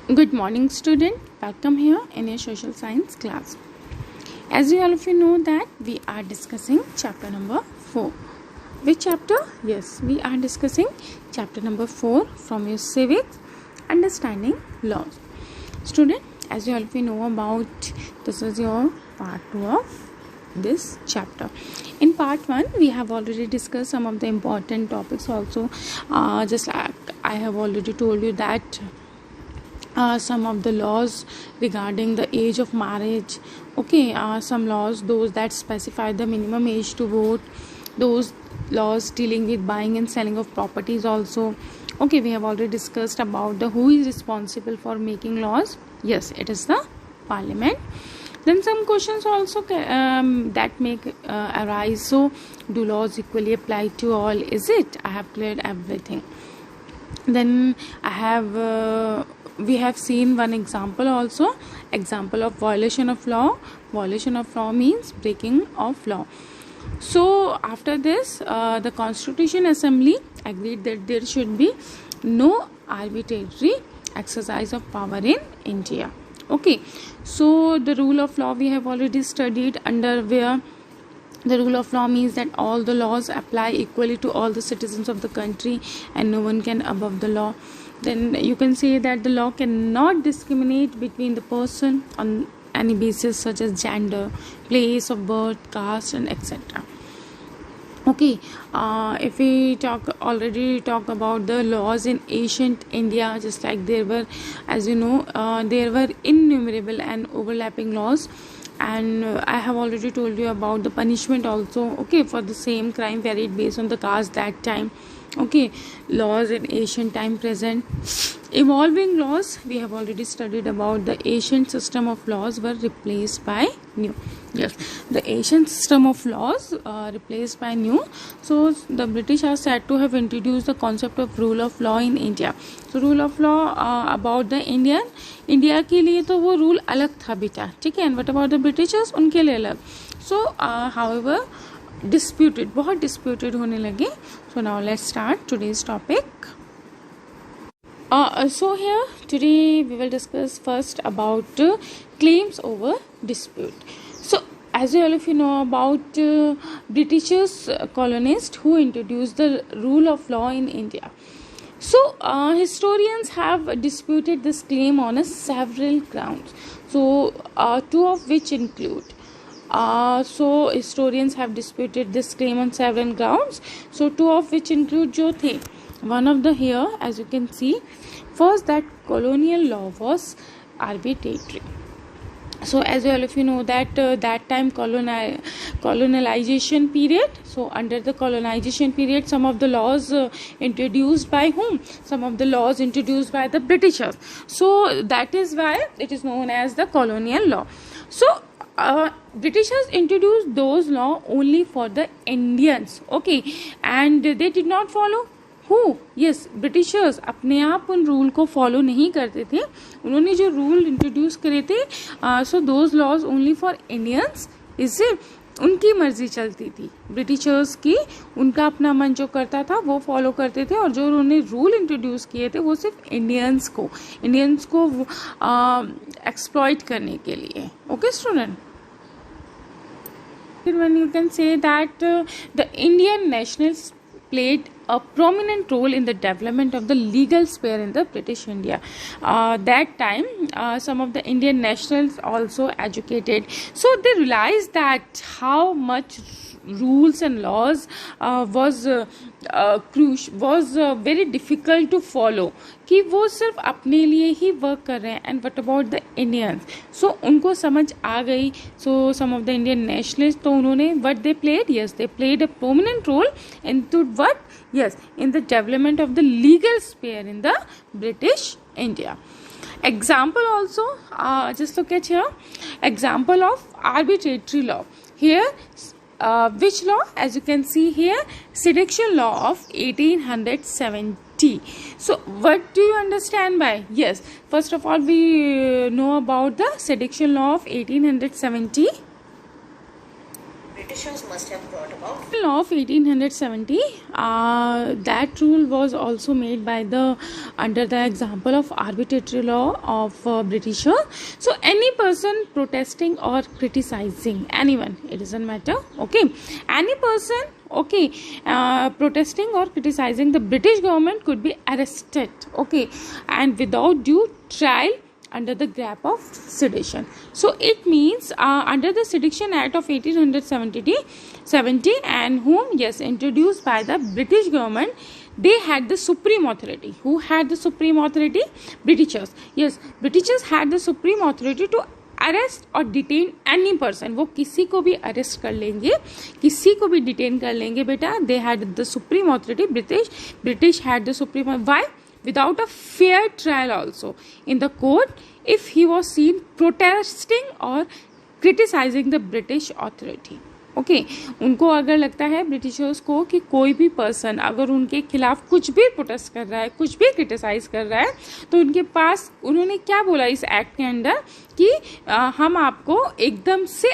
Good morning, student. Welcome here in your social science class. As you all of you know that we are discussing chapter number 4. Which chapter? Yes, we are discussing chapter number 4 from your civics, understanding laws. Student, as you all of you know about, this is your part 2 of this chapter. In part 1 we have already discussed some of the important topics also, just like I have already told you that some of the laws regarding the age of marriage, some laws those that specify the minimum age to vote, those laws dealing with buying and selling of properties also. We have already discussed about the who is responsible for making laws. Yes, it is the parliament. Then some questions also that make arise. So do laws equally apply to all? Is it? I have cleared everything. Then I have we have seen one example also, example of violation of law. Violation of law means breaking of law. So after this the Constitution Assembly agreed that there should be no arbitrary exercise of power in India. So the rule of law we have already studied, under where the rule of law means that all the laws apply equally to all the citizens of the country and no one can above the law. Then you can say that the law cannot discriminate between the person on any basis such as gender, place of birth, caste and etc. If we already talk about the laws in ancient India, just like there were, as you know, there were innumerable and overlapping laws, and I have already told you about the punishment also. For the same crime varied based on the caste that time. Laws in ancient time, present. Evolving laws, we have already studied about the ancient system of laws were replaced by new. Yes, the ancient system of laws replaced by new. So the British are said to have introduced the concept of rule of law in India. So rule of law about the India के लिए तो वो rule अलग था बेटा, ठीक है. And what about the Britishers, उनके लिए अलग. सो हाउएवर डिस्प्यूटेड, बहुत डिस्प्यूटेड होने लगे. So now let's start today's topic. So here today we will discuss first about claims over dispute. So as all of you know about Britishers colonists who introduced the rule of law in India. So historians have disputed this claim on several grounds. So two of which include so historians have disputed this claim on several grounds. So two of which include जो थे, one of the here as you can see, first that colonial law was arbitrary. So as all of you know that that time colonization period. So under the colonization period, some of the laws introduced by whom? Some of the laws introduced by the Britishers. So that is why it is known as the colonial law. So Britishers introduced those law only for the Indians, and they did not follow. Who? Yes, Britishers अपने आप उन rule को follow नहीं करते थे. उन्होंने जो rule introduce करे थे, so those laws only for Indians. इससे उनकी मर्जी चलती थी ब्रिटिशर्स की, उनका अपना मन जो करता था वो फॉलो करते थे, और जो उन्होंने रूल इंट्रोड्यूस किए थे वो सिर्फ इंडियंस को एक्सप्लॉइट करने के लिए. Student, when you can say that the Indian nationals played a prominent role in the development of the legal sphere in the British India. That time some of the Indian nationals also educated, so they realized that how much rules and laws was very difficult to follow, कि वो सिर्फ अपने लिए ही work कर रहे हैं. And what about the Indians, so उनको समझ आ गई. So some of the Indian nationalist, तो उन्होंने what they played, yes they played a prominent role in to what, yes in the development of the legal sphere in the British India. Example also, just look at here, example of arbitrary law. Here which law? As you can see here, Sedition Law of 1870. So what do you understand by? Yes, first of all we know about the Sedition Law of 1870. Britishers must have brought about. Law of 1870, that rule was also made by under the example of arbitrary law of Britisher. So any person protesting or criticizing anyone, it doesn't matter, okay, any person, okay, protesting or criticizing the British government could be arrested, okay, and without due trial under the grab of sedition. So it means under the Sedition Act of 1870 and whom, yes, introduced by the British government, they had the supreme authority. Who had the supreme authority? Britishers. Yes, Britishers had the supreme authority to arrest और detain any person. वो किसी को भी arrest कर लेंगे, किसी को भी डिटेन कर लेंगे बेटा. They had the supreme authority. British had the supreme. Why? Without a fair trial also in the court if he was seen protesting or criticizing the British authority. Okay, उनको अगर लगता है ब्रिटिशर्स को कि कोई भी पर्सन अगर उनके खिलाफ कुछ भी प्रोटेस्ट कर रहा है, कुछ भी क्रिटिसाइज कर रहा है, तो उनके पास उन्होंने क्या बोला इस एक्ट के अंदर कि हम आपको एकदम से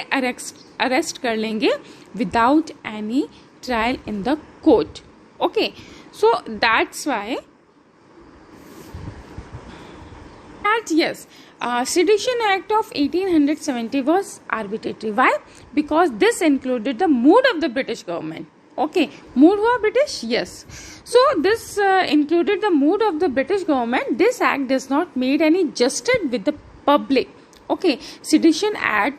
अरेस्ट कर लेंगे without any trial in the court. Okay, so that's why that yes, Sedition Act of 1870 was arbitrary. Why? Because this included the mood of the British government. Okay, mood हुआ British? Yes. So this included the mood of the British government. This act does not made any justice with the public. Okay, Sedition Act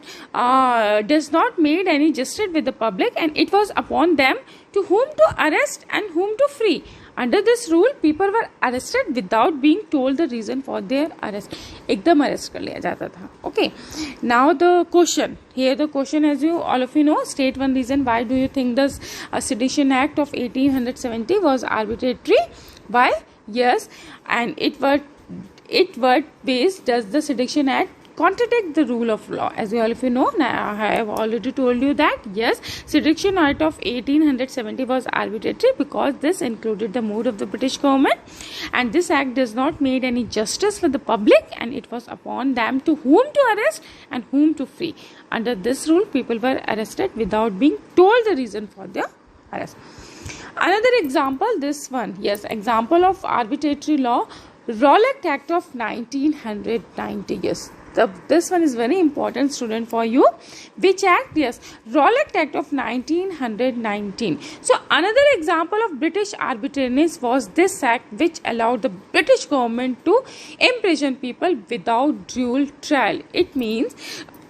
does not made any justice with the public, and it was upon them to whom to arrest and whom to free. Under this rule, people were arrested without being told the reason for their arrest. एकदम arrest कर लिया जाता था. Okay. Now the question. Here the question, as you all of you know, state one reason why do you think this Sedition Act of 1870 was arbitrary? Why? Yes, and it were based. Does the Sedition Act contradict the rule of law? As you all of you know, I have already told you that yes, Sedition Act of 1870 was arbitrary because this included the mood of the British government, and this act does not made any justice for the public, and it was upon them to whom to arrest and whom to free. Under this rule, people were arrested without being told the reason for their arrest. Another example, this one, yes, example of arbitrary law, Rowlatt Act of 1990. Yes, this one is very important, student, for you. Which act? Yes, Rowlatt Act of 1919. So another example of British arbitrariness was this act, which allowed the British government to imprison people without due trial. It means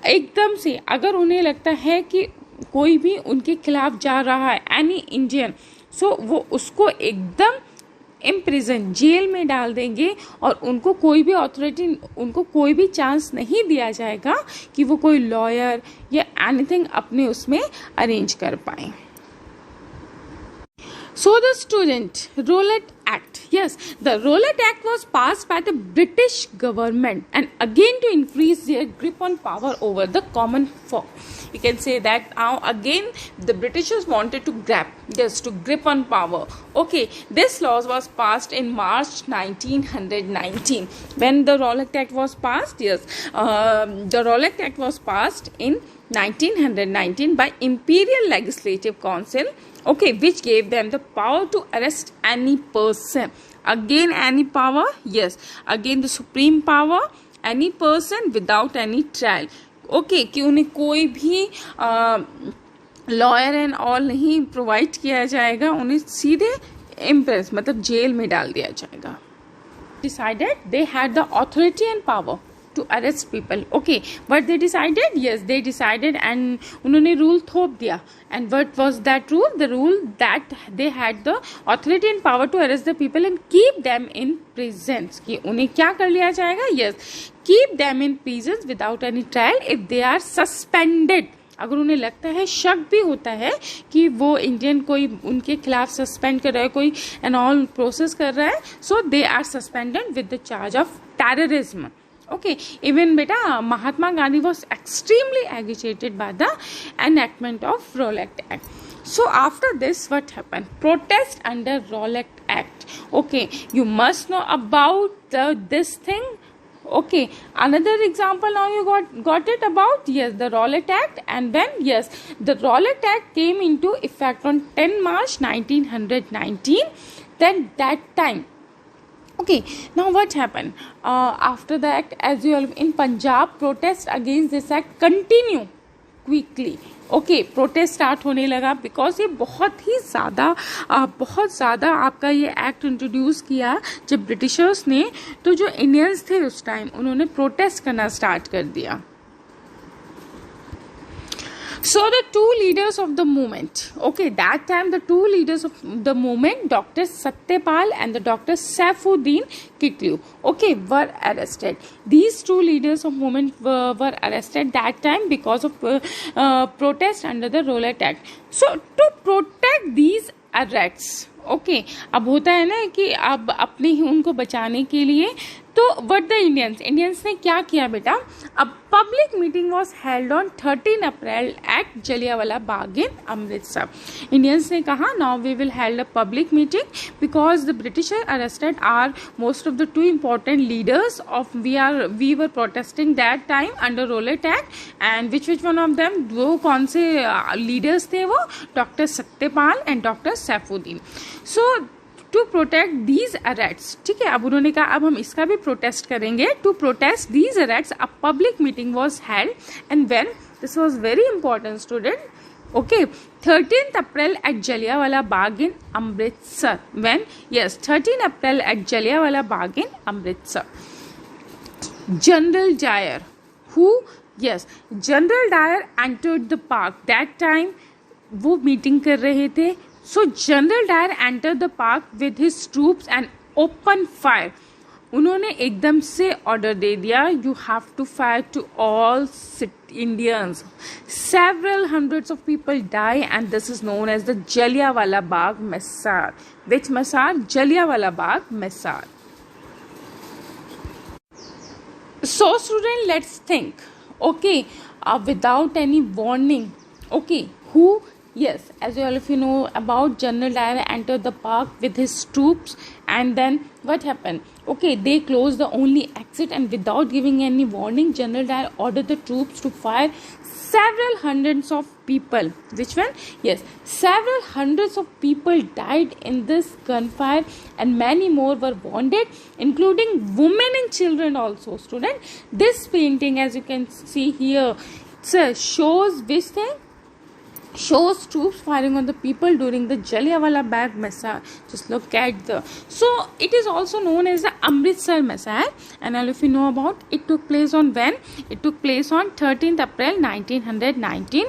एकदम से अगर उन्हें लगता है कि कोई भी उनके खिलाफ जा रहा है, एनी इंडियन, सो वो उसको एकदम इम्प्रिजन, जेल में डाल देंगे, और उनको कोई भी अथॉरिटी, उनको कोई भी चांस नहीं दिया जाएगा कि वो कोई लॉयर या एनीथिंग अपने उसमें अरेंज कर पाए. So the student, Rowlatt Act. Yes, the Rowlatt Act was passed by the British government, and again to increase their grip on power over the common folk. You can say that now again the Britishers wanted to grip on power. Okay, this law was passed in March 1919. When the Rowlatt Act was passed, yes, the Rowlatt Act was passed in 1919 by Imperial Legislative Council, okay, which gave them the power to arrest any person. Again, any power? Yes, again the supreme power, any person without any trial. Okay, कि उन्हें कोई भी lawyer and all नहीं provide किया जाएगा, उन्हें सीधे impress मतलब जेल में डाल दिया जाएगा. Decided they had the authority and power to arrest people. Okay, what they decided? Yes, they decided and उन्होंने रूल थोप दिया. And what was that rule? The rule that they had the authority and power to arrest the people and keep them in prisons. कि उन्हें क्या कर लिया जाएगा? Yes, keep them in prisons without any trial if they are suspended. अगर उन्हें लगता है, शक भी होता है कि वो इंडियन कोई उनके खिलाफ सस्पेंड कर रहा है, कोई एंड ऑल प्रोसेस कर रहा है, so they are suspended with the charge of terrorism. Okay, even beta Mahatma Gandhi was extremely agitated by the enactment of Rowlatt Act. So after this, what happened? Protest under Rowlatt Act. Okay, you must know about this thing. Okay, another example now you got it about, yes, the Rowlatt Act. And when, yes, the Rowlatt Act came into effect on 10 March 1919. Then that time, okay, now what happened after that, as you all in Punjab, protest against this act continue quickly. Okay, protest start होने लगा because ये बहुत ज़्यादा आपका ये act introduce किया जब Britishers ने, तो जो इंडियंस थे उस टाइम उन्होंने प्रोटेस्ट करना स्टार्ट कर दिया. So the two leaders of the movement, okay, that time the two leaders of the movement, Dr. Satyapal and the Dr. Saifuddin Kitlu, okay, were arrested. These two leaders of movement were arrested that time because of protest under the Rowlatt Act. So to protect these arrests, okay, अब होता है ना कि अब अपने ही उनको बचाने के लिए, तो what the इंडियंस ने क्या किया बेटा, अब public meeting was held on 13 April at Jallianwala Bagh in Amritsar. Indians ने कहा now we will held a public meeting because the britisher arrested our most of the two important leaders of we were protesting that time under Rowlatt act. And which one of them, वो कौन से leaders थे, वो doctor Satyapal and doctor Saifuddin. So to protect these arrests, ठीक है, अब उन्होंने कहा अब हम इसका भी प्रोटेस्ट करेंगे. To protest these arrests a public meeting was held and when this was very important student, okay, 13th April at Jallianwala Bagh in Amritsar. When, yes, 13 April at Jallianwala Bagh in Amritsar. General Dyer, who, yes, General Dyer entered the park. That time वो meeting कर रहे थे. So General Dyer entered the park with his troops and opened fire. उन्होंने एकदम से order दे दिया, you have to fire to all Indians. Several hundreds of people die and this is known as the Jallianwala Bagh Massacre. Which massacre? Jallianwala Bagh Massacre. So student, let's think. Okay, without any warning. Okay, who? Yes, as all of you know about General Dyer entered the park with his troops and then what happened? Okay, they closed the only exit and without giving any warning, General Dyer ordered the troops to fire several hundreds of people. Which one? Yes, several hundreds of people died in this gunfire and many more were wounded, including women and children also. Student, this painting, as you can see here, shows which thing? Shows troops firing on the people during the Jallianwala Bagh Massacre. Just look at the, so it is also known as the Amritsar Massacre. And all of you know about it, took place on when? It took place on 13th April 1919.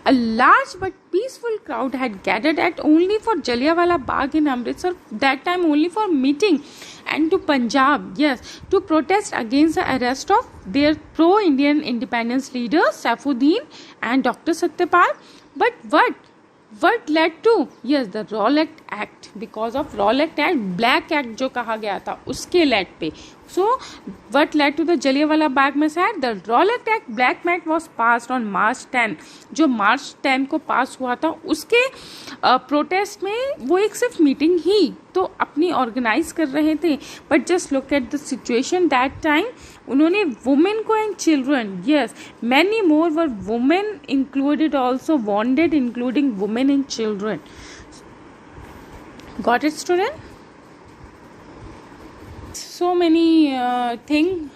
A large but peaceful crowd had gathered at only for Jallianwala Bagh in Amritsar, that time only for meeting, and to Punjab, yes, to protest against the arrest of their pro-Indian independence leaders Saifuddin and Dr. Satyapal. But what led to? Yes, the Rowlatt Act. Because of Rowlatt Act, Black Act जो कहा गया था उसके late पे. So what led to the Jallianwala Bagh Massacre? The Rowlatt Act, Black Act was passed on March 10. जो March 10 को पास हुआ था, उसके प्रोटेस्ट में वो एक सिर्फ मीटिंग ही तो अपनी ऑर्गेनाइज कर रहे थे. But just look at the situation that time. उन्होंने वुमेन को and children, yes, many more were women included also wounded, including women and children. Got it, student? So many things.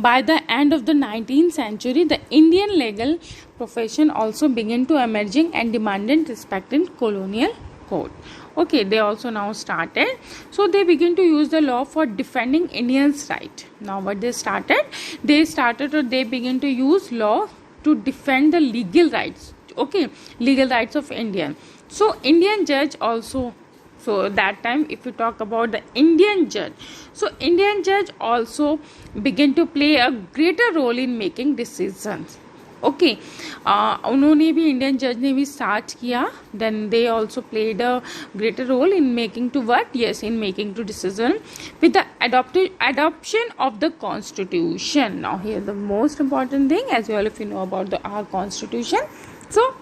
By the end of the 19th century, the Indian legal profession also began to emerging and demanded respect in colonial court. Okay, they also now started. So they began to use the law for defending Indians' right. Now what they started or they began to use law to defend the legal rights. Okay, legal rights of Indian. So Indian judge also. So that time if you talk about the Indian judge, so Indian judge also began to play a greater role in making decisions. Okay, उन्होंने भी Indian जज ने भी start किया. then they also played a greater role in making to what? Yes, in making to decision with the adoption of the constitution. Now here the most important thing, as you all if you know about our constitution. So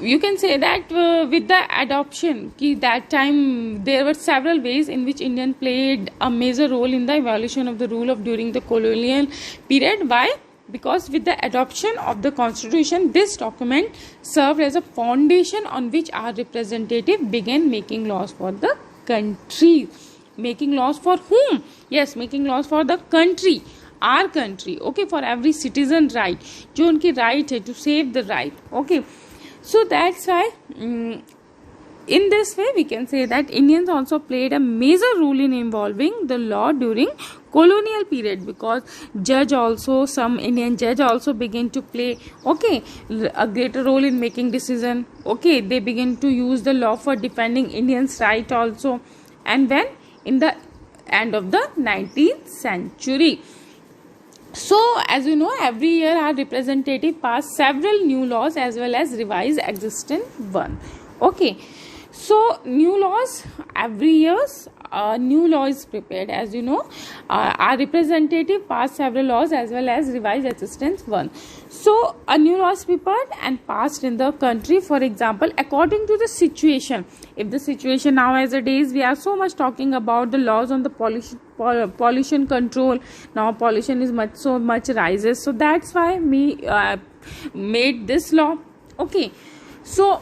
you can say that with the adoption, that time there were several ways in which Indian played a major role in the evolution of the rule of during the colonial period. Why? Because with the adoption of the constitution, this document served as a foundation on which our representative began making laws for the country. Making laws for whom? Yes, making laws for the country, our country. Okay, for every citizen right, जो उनकी right है to save the right. Okay, so that's why in this way we can say that Indians also played a major role in involving the law during colonial period, because some Indian judge also begin to play a greater role in making decision. Okay, they begin to use the law for defending Indians' right also. And when in the end of the 19th century. So as you know, every year our representative pass several new laws as well as revise existing one. Okay, so new laws every year, new law is prepared. As you know, our representative passed several laws as well as revised existence one. So a new law is prepared and passed in the country, for example, according to the situation. If the situation nowadays, we are so much talking about the laws on the pollution control. Now pollution is so much rises, so that's why we made this law. Okay, so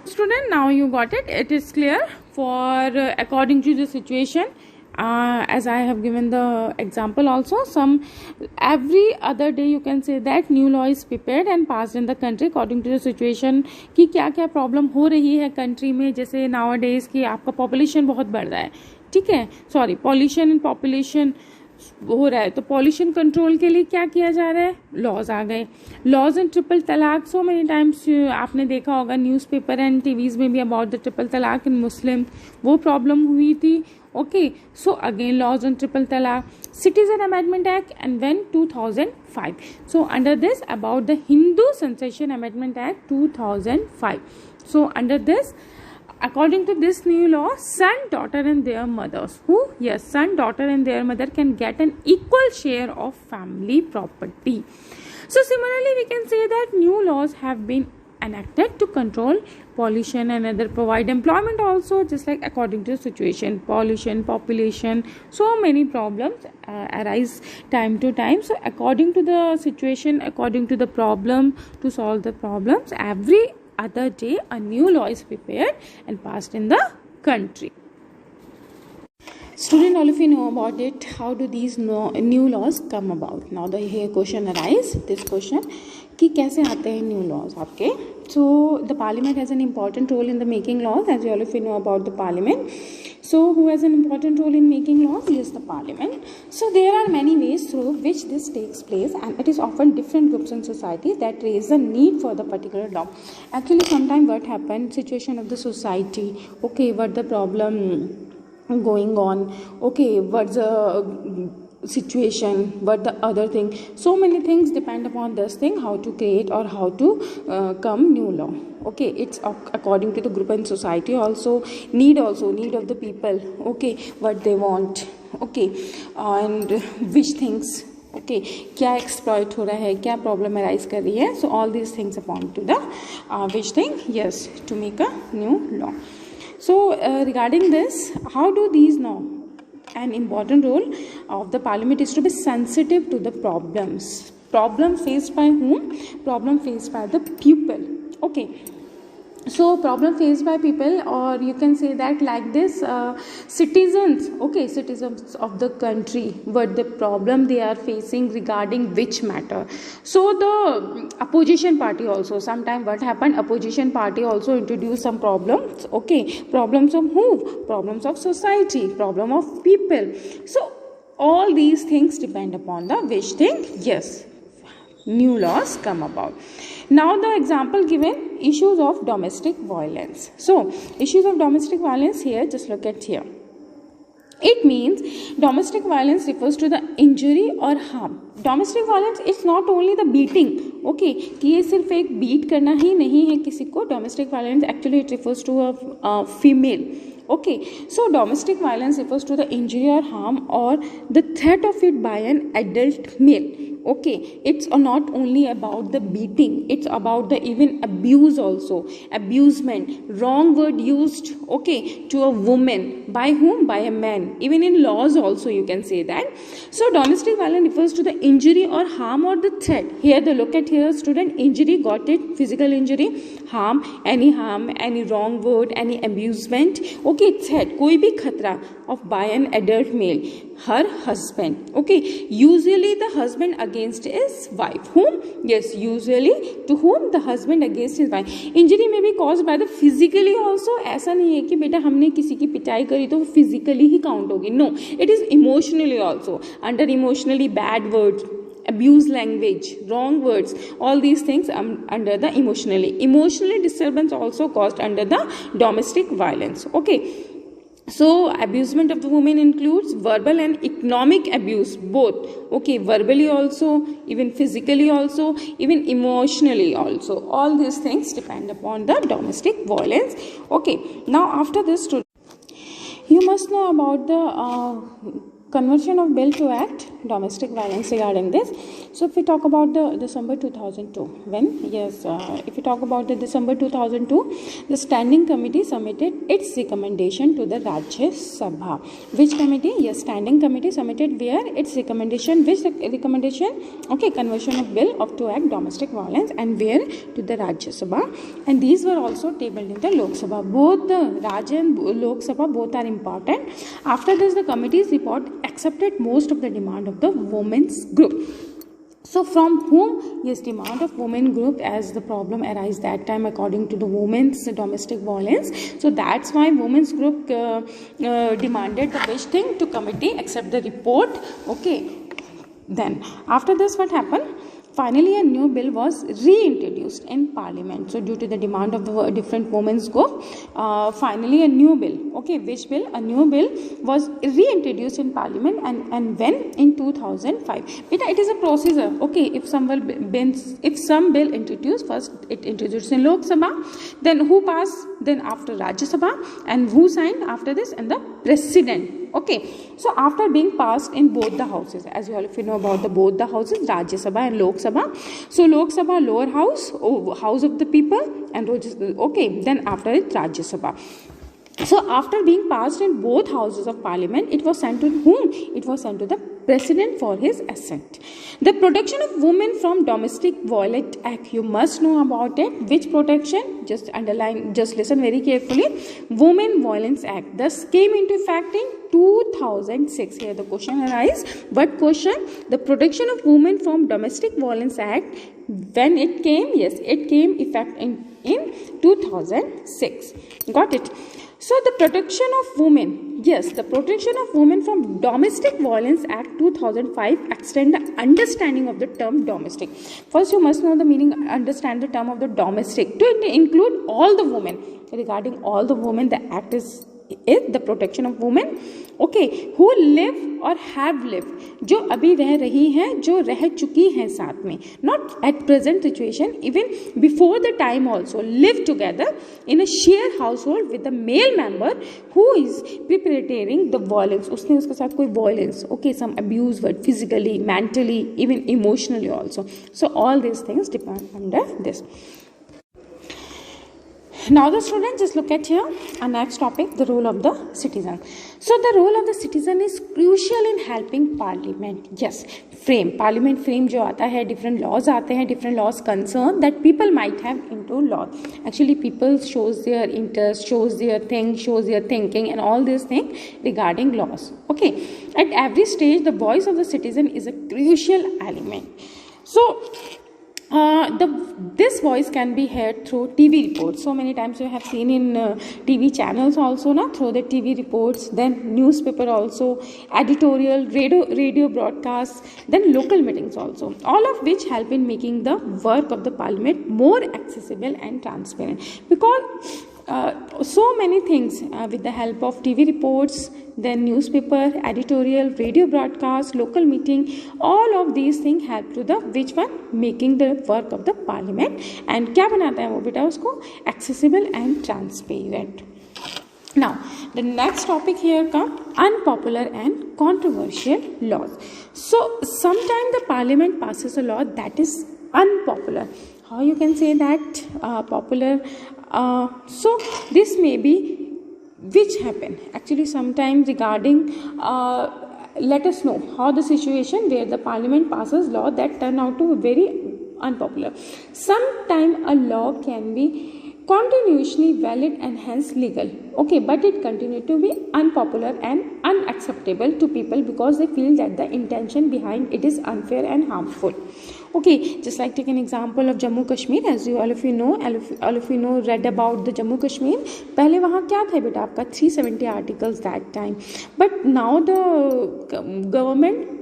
student, now you got it. It is clear for according to the situation. As I have given the example also, every other day you can say that new law is prepared and passed in the country according to the situation कि क्या क्या problem हो रही है country में. जैसे nowadays कि आपका पॉपुलेशन बहुत बढ़ रहा है, ठीक है, सॉरी पॉल्यूशन एंड पॉपुलेशन हो रहा है, तो पॉल्यूशन कंट्रोल के लिए क्या किया जा रहा है, लॉज आ गए. लॉज एंड ट्रिपल तलाक, सो मेनी टाइम्स आपने देखा होगा न्यूज़पेपर एंड टीवीज में भी अबाउट द ट्रिपल तलाक इन मुस्लिम, वो प्रॉब्लम हुई थी. Okay, so again laws on triple talaq, Citizen Amendment Act, and when 2005. So under this, about the Hindu Succession Amendment Act 2005. So under this, according to this new law, son, daughter and their mothers, son, daughter and their mother can get an equal share of family property. So similarly, we can say that new laws have been enacted to control pollution and other, provide employment also, just like according to the situation, pollution, population, so many problems arise time to time. So according to the situation, according to the problem, to solve the problems, every other day a new law is prepared and passed in the country. Student, all of you know about it. How do these new laws come about? Now the here question arise, this question कि कैसे आते हैं new laws आपके. So the parliament has an important role in the making laws, as you all of you know about the parliament. So who has an important role in making laws? Yes, the parliament. So there are many ways through which this takes place, and it is often different groups in society that raise the need for the particular law. Actually, sometimes what happened, situation of the society, okay, what the problem going on, okay, what's the situation, what the other thing, so many things depend upon this thing, how to create or how to come new law. Okay, it's according to the group and society also, need of the people, okay, what they want, okay, and which things, okay, क्या exploit हो रहा है, क्या problem arise कर रही है. So all these things upon to the which thing, yes, to make a new law. So regarding this, how do these now? An important role of the parliament is to be sensitive to the problems faced by whom? Problem faced by the people. Okay, so problem faced by people, or you can say that like this, citizens, okay, citizens of the country, what the problem they are facing regarding which matter. So the opposition party also, sometime what happened, opposition party also introduced some problems, okay, problems of who? Problems of society, problem of people. So all these things depend upon the which thing, yes, new laws come about. Now the example given, issues of domestic violence. So issues of domestic violence here, just look at here. It means domestic violence refers to the injury or harm. Domestic violence is not only the beating, okay, कि ये सिर्फ एक beat करना ही नहीं है किसी को. Domestic violence actually it refers to a female. Okay, so domestic violence refers to the injury or harm or the threat of it by an adult male. Okay, it's not only about the beating, it's about the even abuse also, abusement, wrong word used, okay, to a woman. By whom? By a man. Even in laws also you can say that. So domestic violence refers to the injury or harm or the threat. Here the look at here student, injury, got it, physical injury, harm, any wrong word, any abusement, okay, threat, कोई भी खतरा of by an adult male, her husband, okay, usually the husband against his wife. Whom? Yes, usually to whom? The husband against his wife. Injury may be caused by the physically also. ऐसा नहीं है कि बेटा हमने किसी की पिटाई करी तो physically ही count होगी. No, it is emotionally also. Under emotionally bad words, abuse language, wrong words, all these things under the emotionally disturbance also caused under the domestic violence. Okay, so abusement of the woman includes verbal and economic abuse, both. Okay, verbally also, even physically also, even emotionally also. All these things depend upon the domestic violence. Okay, now after this, you must know about the conversion of bill to act domestic violence regarding this. So if we talk about the December 2002, if we talk about the December 2002, the standing committee submitted its recommendation to the Rajya Sabha. Which committee? Yes, standing committee submitted where its recommendation, which recommendation? Okay, conversion of bill of to act domestic violence, and where? To the Rajya Sabha. And these were also tabled in the Lok Sabha. Both the Rajya and Lok Sabha both are important. After this, the committee's report accepted most of the demand of the women's group. So from whom? Yes, demand of women group, as the problem arise that time according to the women's domestic violence. So that's why women's group demanded the which thing to committee accept the report. Okay, then after this what happened? Finally, a new bill was reintroduced in Parliament. So, due to the demand of the different women's group, finally a new bill. Okay, which bill? A new bill was reintroduced in Parliament, and when? In 2005. It is a procedure. Okay, if some bill introduced, first it introduced in Lok Sabha, then who passed? Then after Rajya Sabha, and who signed after this? And the President. Okay, so after being passed in both the houses, as you all if you know about both the houses, Rajya Sabha and Lok Sabha. So Lok Sabha, lower house, house of the people, and okay, then after it Rajya Sabha. So after being passed in both houses of parliament, it was sent to whom? It was sent to the President for his assent. The Protection of Women from Domestic Violence Act, you must know about it. Which protection? Just underline, just listen very carefully. Women Violence Act thus came into effect in 2006. Here the question arises. What question? The Protection of Women from Domestic Violence Act, when it came? Yes, it came effect in 2006. Got it? So the protection of women, yes, the Protection of Women from Domestic Violence Act 2005 extend the understanding of the term domestic. First you must know the meaning, understand the term of the domestic to include all the women. Regarding all the women, the act is the protection of women, okay, who live or have lived, जो अभी रह रही हैं, जो रह चुकी हैं साथ में, not at present situation, even before the time also, live together in a shared household with the male member who is perpetrating the violence, उसने उसके साथ कोई violence, okay, some abuse word, physically, mentally, even emotionally also. So all these things depend under this. Now the students, just look at here our next topic, the role of the citizen. So the role of the citizen is crucial in helping parliament, yes, frame, parliament frame जो आता है, different laws आते हैं, different laws concern that people might have into law. Actually people shows their interest, shows their thing, shows their thinking and all these things regarding laws. Okay, at every stage the voice of the citizen is a crucial element. So this voice can be heard through TV reports. So many times you have seen in TV channels also, through the TV reports, then newspaper also, editorial, radio broadcasts, then local meetings also. All of which help in making the work of the parliament more accessible and transparent. Because so many things with the help of TV reports, then newspaper, editorial, radio broadcast, local meeting, all of these things help to the which one? Making the work of the parliament. And क्या बनाता है वो बेटा उसको? Accessible and transparent. Now the next topic here come unpopular and controversial laws. So sometimes the parliament passes a law that is unpopular. How you can say that popular? So this may be which happen actually sometimes regarding let us know how the situation where the parliament passes law that turn out to be very unpopular. Sometime a law can be continuously valid and hence legal, okay, but it continue to be unpopular and unacceptable to people because they feel that the intention behind it is unfair and harmful. Okay, just like take an example of Jammu Kashmir. As you all of you know read about the Jammu Kashmir. पहले वहाँ क्या था बेटा आपका 370 articles that time, but now the government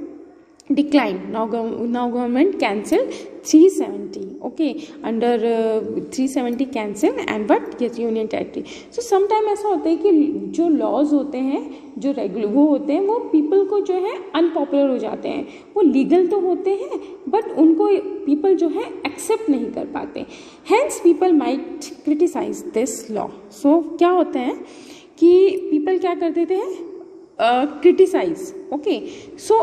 declined. Now government cancelled 370. Okay, under 370 cancel and but yes union territory. So sometime ऐसा होता है कि जो laws होते हैं जो रेगुलर वो होते हैं वो people को जो है unpopular हो जाते हैं. वो legal तो होते हैं but उनको people जो है accept नहीं कर पाते. Hence people might criticize this law. So क्या होता है कि people क्या कर देते हैं criticize. Okay, so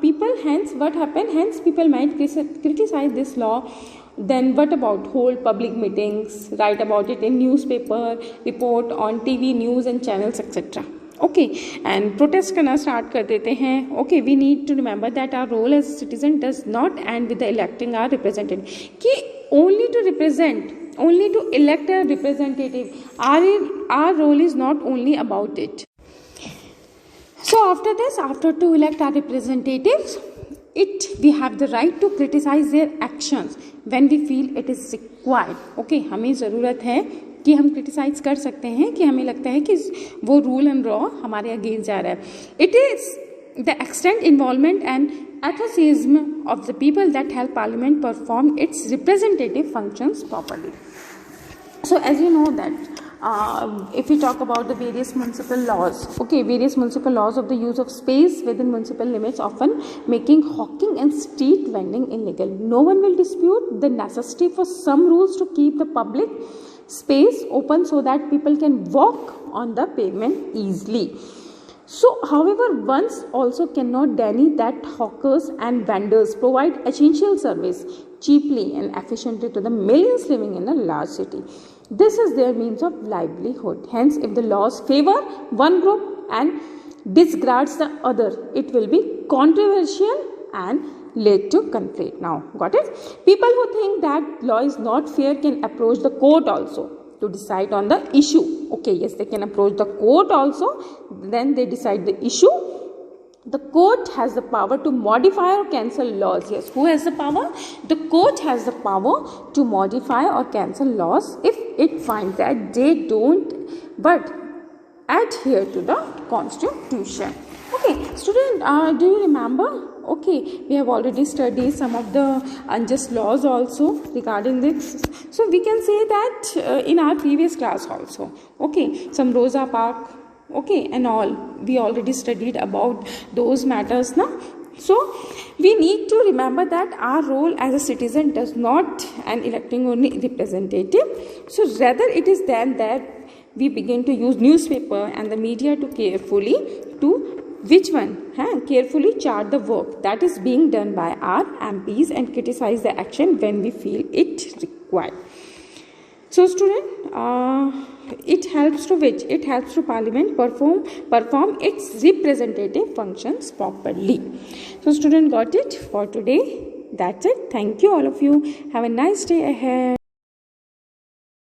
people hence what happen, hence people might criticize this law. Then what about hold public meetings, write about it in newspaper, report on TV news and channels etc. Okay, and protest करना start कर देते हैं. Okay, we need to remember that our role as a citizen does not end with the electing our representative. कि only to represent, only to elect a representative, our role is not only about it. So after this, after to elect our representatives, we have the right to criticize their actions when we feel it is required. Okay, हमें ज़रूरत है कि हम criticize कर सकते हैं कि हमें लगता है कि वो rule and law हमारे against जा रहा है. It is the extent involvement and enthusiasm of the people that help Parliament perform its representative functions properly. So as you know that if we talk about the various municipal laws, okay, various municipal laws of the use of space within municipal limits often making hawking and street vending illegal. No one will dispute the necessity for some rules to keep the public space open so that people can walk on the pavement easily. So however, one also cannot deny that hawkers and vendors provide essential service cheaply and efficiently to the millions living in a large city. This is their means of livelihood. Hence, if the laws favor one group and disregards the other, it will be controversial and lead to conflict. Now, got it? People who think that law is not fair can approach the court also to decide on the issue. Okay, yes, they can approach the court also. Then they decide the issue. The court has the power to modify or cancel laws. Yes, who has the power? The court has the power to modify or cancel laws if it finds that they don't but adhere to the constitution. Okay, student, do you remember? Okay, we have already studied some of the unjust laws also regarding this. So we can say that in our previous class also. Okay, some Rosa Parks, okay, and all we already studied about those matters now. So we need to remember that our role as a citizen does not an electing only representative. So rather it is then that we begin to use newspaper and the media to carefully carefully chart the work that is being done by our MPs and criticize the action when we feel it required. So student, it helps to Parliament perform its representative functions properly. So student, got it for today? That's it. Thank you all of you. Have a nice day ahead.